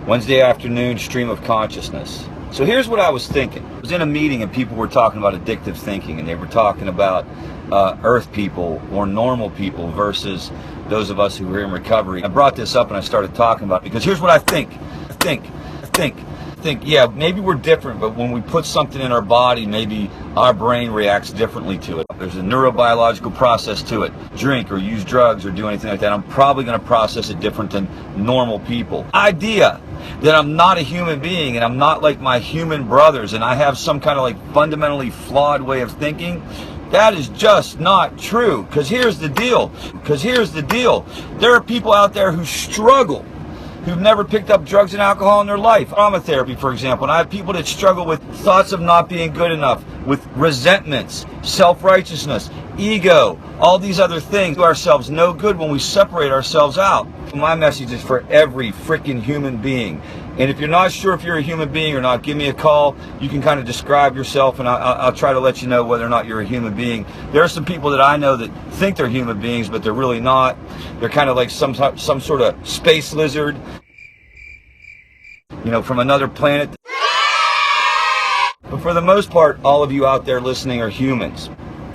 Wednesday afternoon stream of consciousness. So here's what I was thinking. I was in a meeting and people were talking about addictive thinking, and they were talking about earth people or normal people versus those of us who were in recovery. I brought this up and I started talking about it because here's what I think, yeah, maybe we're different, but when we put something in our body, maybe our brain reacts differently to it. There's a neurobiological process to it. Drink or use drugs or do anything like that, I'm probably going to process it different than normal people. Idea that I'm not a human being and I'm not like my human brothers and I have some kind of like fundamentally flawed way of thinking, that is just not true. Because here's the deal. There are people out there who struggle, who've never picked up drugs and alcohol in their life. Trauma therapy, for example. And I have people that struggle with thoughts of not being good enough, with resentments, self-righteousness, ego, all these other things. Do ourselves no good when we separate ourselves out. My message is for every freaking human being. And if you're not sure if you're a human being or not, give me a call. You can kind of describe yourself, and I'll try to let you know whether or not you're a human being. There are some people that I know that think they're human beings, but they're really not. They're kind of like some sort of space lizard, you know, from another planet. But for the most part, all of you out there listening are humans.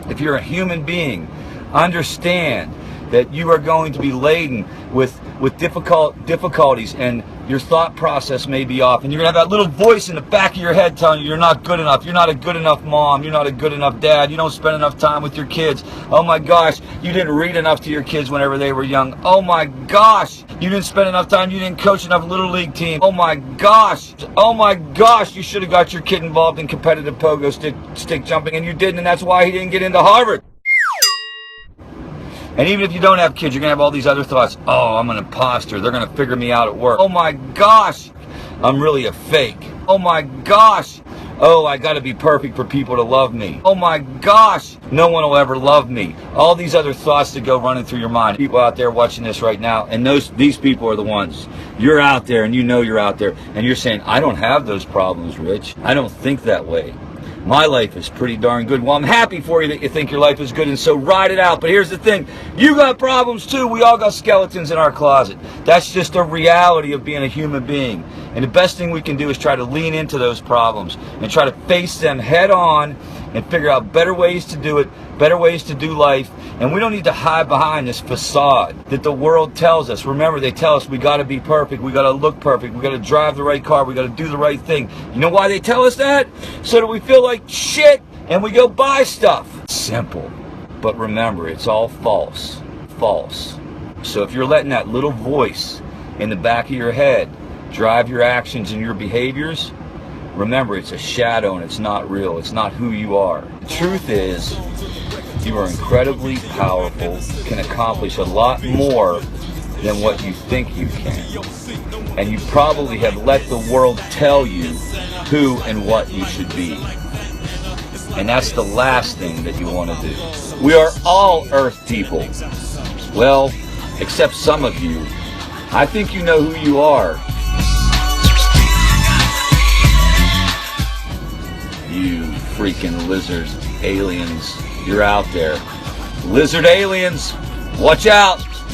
If you're a human being, understand that you are going to be laden with difficulties, and your thought process may be off, and you're going to have that little voice in the back of your head telling you you're not good enough, you're not a good enough mom, you're not a good enough dad, you don't spend enough time with your kids, oh my gosh, you didn't read enough to your kids whenever they were young, oh my gosh, you didn't spend enough time, you didn't coach enough little league team, oh my gosh, you should have got your kid involved in competitive pogo stick jumping, and you didn't, and that's why he didn't get into Harvard. And even if you don't have kids, you're going to have all these other thoughts. Oh, I'm an imposter. They're going to figure me out at work. Oh my gosh, I'm really a fake. Oh my gosh. Oh, I got to be perfect for people to love me. Oh my gosh, no one will ever love me. All these other thoughts that go running through your mind. People out there watching this right now, and these people are the ones. You're out there, and you know you're out there, and you're saying, I don't have those problems, Rich. I don't think that way. My life is pretty darn good. Well, I'm happy for you that you think your life is good, and so ride it out. But here's the thing. You got problems too. We all got skeletons in our closet. That's just a reality of being a human being. And the best thing we can do is try to lean into those problems and try to face them head on and figure out better ways to do it, better ways to do life. And we don't need to hide behind this facade that the world tells us. Remember, they tell us we got to be perfect, we got to look perfect, we got to drive the right car, we got to do the right thing. You know why they tell us that? So that we feel like shit and we go buy stuff. Simple. But remember, it's all false. False. So if you're letting that little voice in the back of your head drive your actions and your behaviors, remember, it's a shadow and it's not real. It's not who you are. The truth is, you are incredibly powerful, can accomplish a lot more than what you think you can. And you probably have let the world tell you who and what you should be. And that's the last thing that you want to do. We are all Earth people. Well, except some of you. I think you know who you are. You freaking lizards, aliens, you're out there. Lizard aliens, watch out!